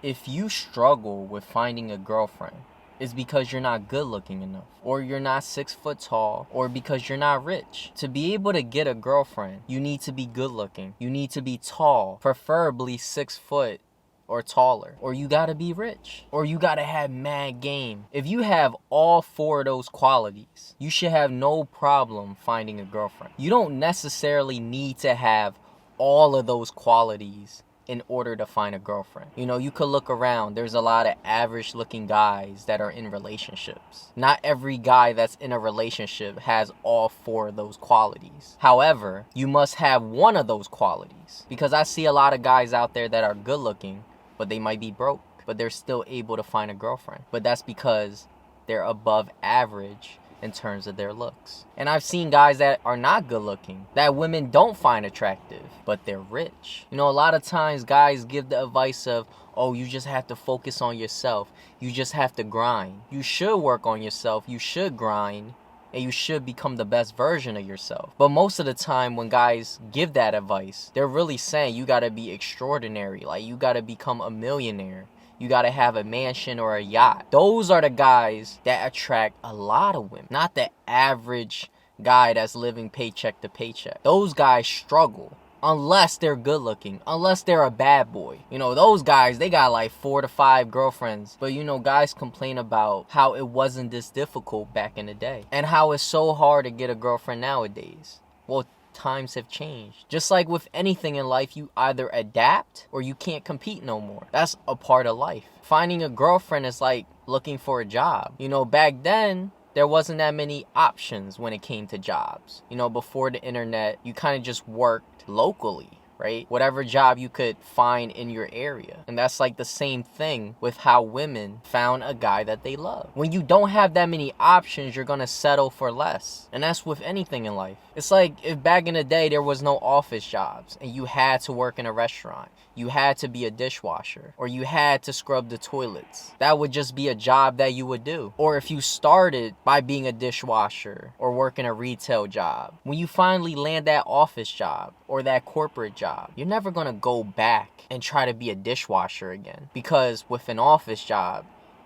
If you struggle with finding a girlfriend, it's because you're not good looking enough, or you're not 6 foot tall, or because you're not rich. To be able to get a girlfriend, you need to be good looking. You need to be tall, preferably 6 foot or taller, or you gotta be rich, or you gotta have mad game. If you have all four of those qualities, you should have no problem finding a girlfriend. You don't necessarily need to have all of those qualities in order to find a girlfriend. You know, you could look around. There's a lot of average looking guys that are in relationships. Not every guy that's in a relationship has all four of those qualities. However, you must have one of those qualities. Because I see a lot of guys out there that are good looking, but they might be broke, but they're still able to find a girlfriend. But that's because they're above average in terms of their looks. And I've seen guys that are not good looking, that women don't find attractive, but they're rich. You know, a lot of times guys give the advice of, oh, you just have to focus on yourself. You just have to grind. You should work on yourself. You should grind. And you should become the best version of yourself. But most of the time when guys give that advice, they're really saying you gotta be extraordinary. Like, you gotta become a millionaire. You gotta have a mansion or a yacht. Those are the guys that attract a lot of women. Not the average guy that's living paycheck to paycheck. Those guys struggle. Unless they're good looking, unless they're a bad boy. You know, those guys, they got like 4 to 5 girlfriends. But you know, guys complain about how it wasn't this difficult back in the day. And how it's so hard to get a girlfriend nowadays. Well, times have changed. Just like with anything in life, you either adapt or you can't compete no more. That's a part of life. Finding a girlfriend is like looking for a job. You know, back then, there wasn't that many options when it came to jobs. You know, before the internet, you kind of just worked locally, right? Whatever job you could find in your area. And that's like the same thing with how women found a guy that they love. When you don't have that many options, you're gonna settle for less. And that's with anything in life. It's like if back in the day there was no office jobs and you had to work in a restaurant, you had to be a dishwasher, or you had to scrub the toilets. That would just be a job that you would do. Or if you started by being a dishwasher or working a retail job, when you finally land that office job or that corporate job, you're never gonna go back and try to be a dishwasher again. Because with an office job,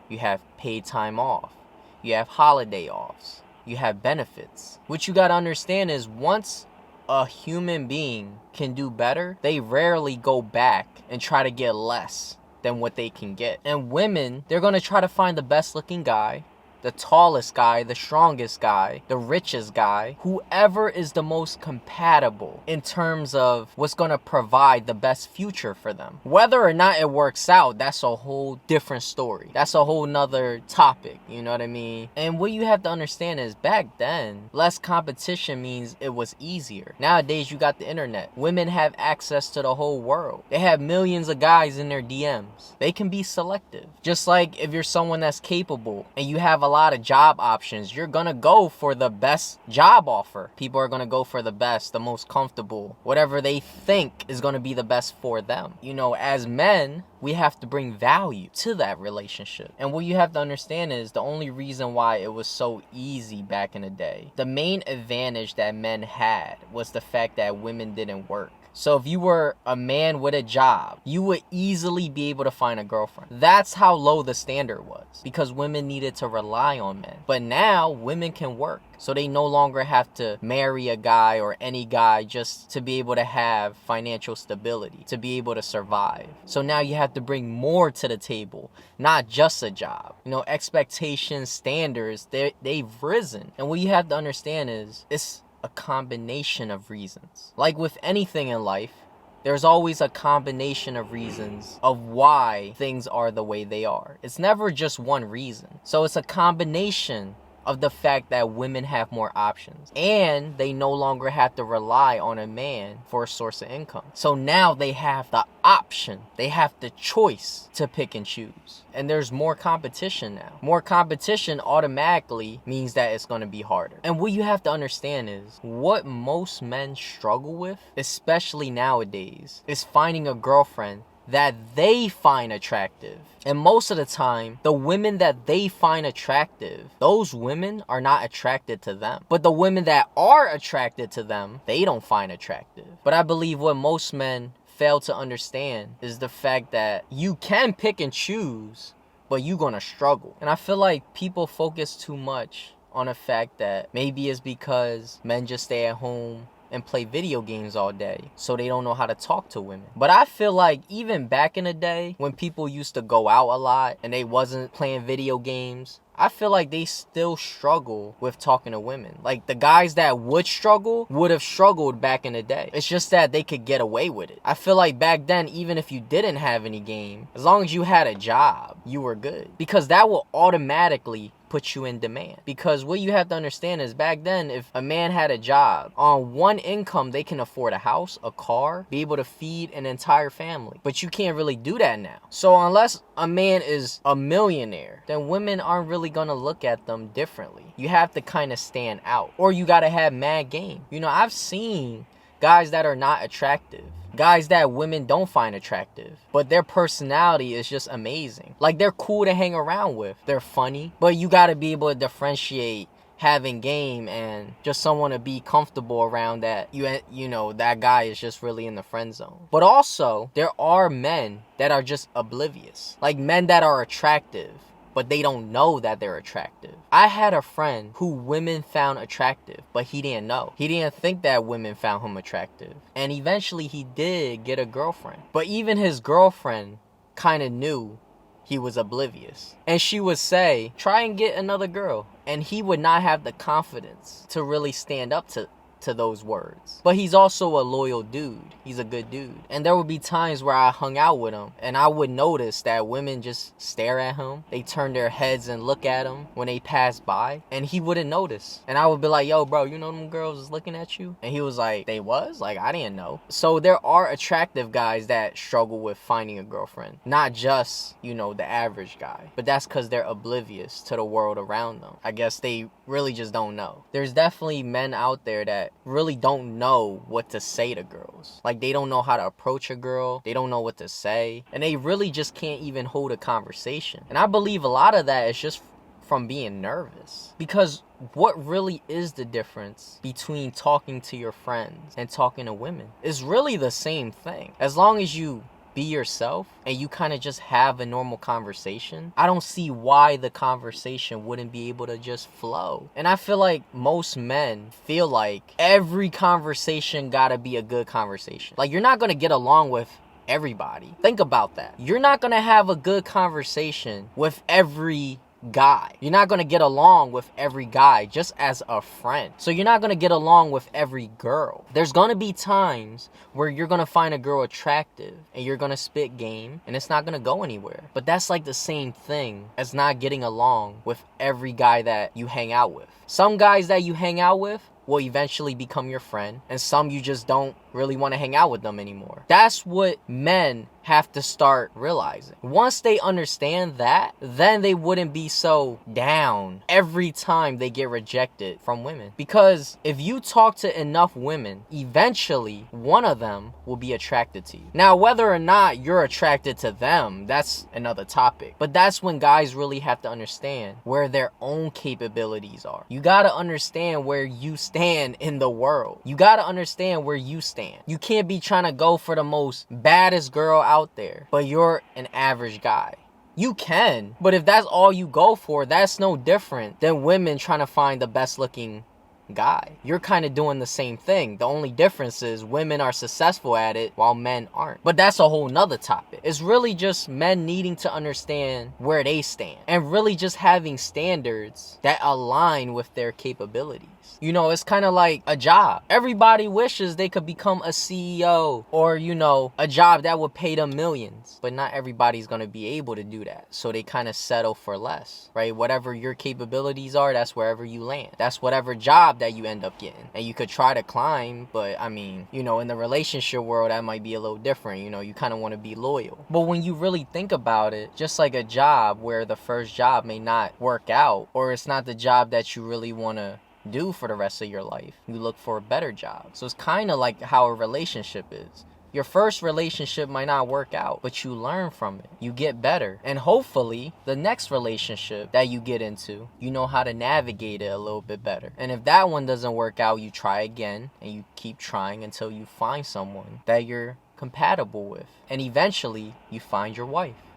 you have paid time off, you have holiday offs, you have benefits. What you gotta understand is once a human being can do better, they rarely go back and try to get less than what they can get. And women, they're gonna try to find the best looking guy, the tallest guy, the strongest guy, the richest guy, whoever is the most compatible in terms of what's gonna provide the best future for them. Whether or not it works out, that's a whole different story. That's a whole nother topic, you know what I mean? And what you have to understand is back then, less competition means it was easier. Nowadays, you got the internet. Women have access to the whole world. They have millions of guys in their DMs. They can be selective. Just like if you're someone that's capable and you have a lot of job options, you're gonna go for the best job offer. People are gonna go for the best, the most comfortable, whatever they think is gonna be the best for them. You know, as men, we have to bring value to that relationship. And what you have to understand is the only reason why it was so easy back in the day, the main advantage that men had was the fact that women didn't work. So if you were a man with a job, you would easily be able to find a girlfriend. That's how low the standard was, because women needed to rely on men. But now women can work, so they no longer have to marry a guy or any guy just to be able to have financial stability, to be able to survive. So now you have to bring more to the table, not just a job. You know, expectations, standards, they've risen. And what you have to understand is it's a combination of reasons. Like with anything in life, there's always a combination of reasons of why things are the way they are. It's never just one reason. So it's a combination of the fact that women have more options and they no longer have to rely on a man for a source of income. So now they have the option, they have the choice to pick and choose. And there's more competition now. More competition automatically means that it's going to be harder. And what you have to understand is what most men struggle with, especially nowadays, is finding a girlfriend that they find attractive. And most of the time, the women that they find attractive, those women are not attracted to them. But the women that are attracted to them, they don't find attractive. But I believe what most men fail to understand is the fact that you can pick and choose, but you're gonna struggle. And I feel like people focus too much on the fact that maybe it's because men just stay at home and play video games all day, so they don't know how to talk to women. But I feel like even back in the day when people used to go out a lot and they wasn't playing video games, I feel like they still struggle with talking to women. Like, the guys that would struggle would have struggled back in the day. It's just that they could get away with it. I feel like back then, even if you didn't have any game, as long as you had a job, you were good. Because that will automatically put you in demand. Because what you have to understand is back then, if a man had a job, on one income, they can afford a house, a car, be able to feed an entire family. But you can't really do that now. So unless a man is a millionaire, then women aren't really gonna look at them differently. You have to kind of stand out, or you gotta have mad game. You know, I've seen guys that are not attractive, guys that women don't find attractive, but their personality is just amazing. Like, they're cool to hang around with. They're funny, but you gotta be able to differentiate having game and just someone to be comfortable around that you know that guy is just really in the friend zone. But also, there are men that are just oblivious. Like, men that are attractive, but they don't know that they're attractive. I had a friend who women found attractive, but he didn't know. He didn't think that women found him attractive. And eventually he did get a girlfriend. But even his girlfriend kind of knew he was oblivious. And she would say, try and get another girl. And he would not have the confidence to really stand up to those words. But he's also a loyal dude. He's a good dude. And there would be times where I hung out with him and I would notice that women just stare at him. They turn their heads and look at him when they pass by, and he wouldn't notice. And I would be like, yo, bro, you know them girls is looking at you? And he was like, they was? Like, I didn't know. So there are attractive guys that struggle with finding a girlfriend. Not just, you know, the average guy. But that's because they're oblivious to the world around them. I guess they really just don't know. There's definitely men out there that really don't know what to say to girls. Like, they don't know how to approach a girl. They don't know what to say. And they really just can't even hold a conversation. And I believe a lot of that is just from being nervous. Because what really is the difference between talking to your friends and talking to women? It's really the same thing. As long as you be yourself and you kind of just have a normal conversation, I don't see why the conversation wouldn't be able to just flow. And I feel like most men feel like every conversation gotta be a good conversation. Like, you're not gonna get along with everybody. Think about that. You're not gonna have a good conversation with every guy. You're not gonna get along with every guy just as a friend. So you're not gonna get along with every girl. There's gonna be times where you're gonna find a girl attractive and you're gonna spit game and it's not gonna go anywhere. But that's like the same thing as not getting along with every guy that you hang out with. Some guys that you hang out with will eventually become your friend, and some you just don't really want to hang out with them anymore. That's what men have to start realizing. Once they understand that, then they wouldn't be so down every time they get rejected from women. Because if you talk to enough women, eventually one of them will be attracted to you. Now, whether or not you're attracted to them, that's another topic. But that's when guys really have to understand where their own capabilities are. You gotta understand where you stand in the world. You gotta understand where you stand. You can't be trying to go for the most baddest girl out there, but you're an average guy. You can, but if that's all you go for, that's no different than women trying to find the best looking guy. You're kind of doing the same thing. The only difference is women are successful at it while men aren't. But that's a whole nother topic. It's really just men needing to understand where they stand and really just having standards that align with their capabilities. You know, it's kind of like a job. Everybody wishes they could become a CEO or, you know, a job that would pay them millions. But not everybody's going to be able to do that. So they kind of settle for less, right? Whatever your capabilities are, that's wherever you land. That's whatever job that you end up getting. And you could try to climb, but I mean, you know, in the relationship world, that might be a little different. You know, you kind of want to be loyal. But when you really think about it, just like a job where the first job may not work out, or it's not the job that you really want to do for the rest of your life, you look for a better job. So it's kind of like how a relationship is. Your first relationship might not work out, but you learn from it. You get better. And hopefully, the next relationship that you get into, you know how to navigate it a little bit better. And if that one doesn't work out, you try again, and you keep trying until you find someone that you're compatible with, and eventually you find your wife.